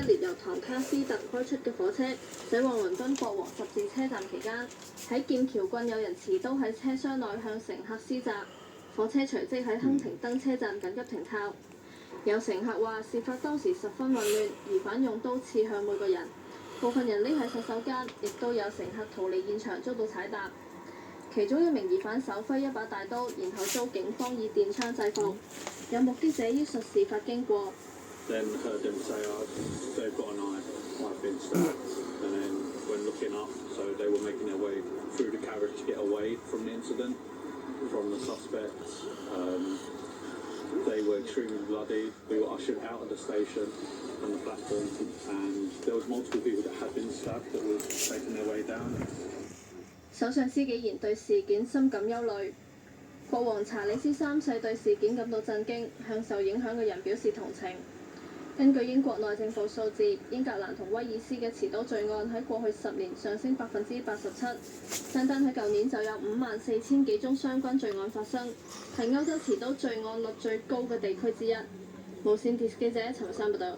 列由唐卡斯特開出嘅火車駛往倫敦國王十字車站期間，喺劍橋郡有人持刀喺車廂內向乘客施襲，火車隨即喺亨廷登車站緊急停靠。有乘客話，事發當時十分混亂，疑犯用刀刺向每個人，部分人匿喺洗手間，亦都有乘客逃離現場遭到踩踏。其中一名疑犯手揮一把大刀，然後遭警方以電槍制服。有目擊者憶述事發經過。Then heard them say, "Oh, they've got a knife. I've been stabbed." And then when looking up, so they were making their way through the carriage to get away from the incident, from the suspects. They were extremely bloody. We were ushered out of the station on the platform, and there was multiple people that had been stabbed that were taking their way down. 首相施紀賢對事件深感憂慮。國王查理斯三世對事件感到震驚，向受影響嘅人表示同情。根據英國內政部數字，英格蘭同威爾斯嘅持刀罪案喺過去10年上升87%，單喺舊年就有54000幾宗相關罪案發生，係歐洲持刀罪案率最高嘅地區之一。無線電視記者陳慧珊報道。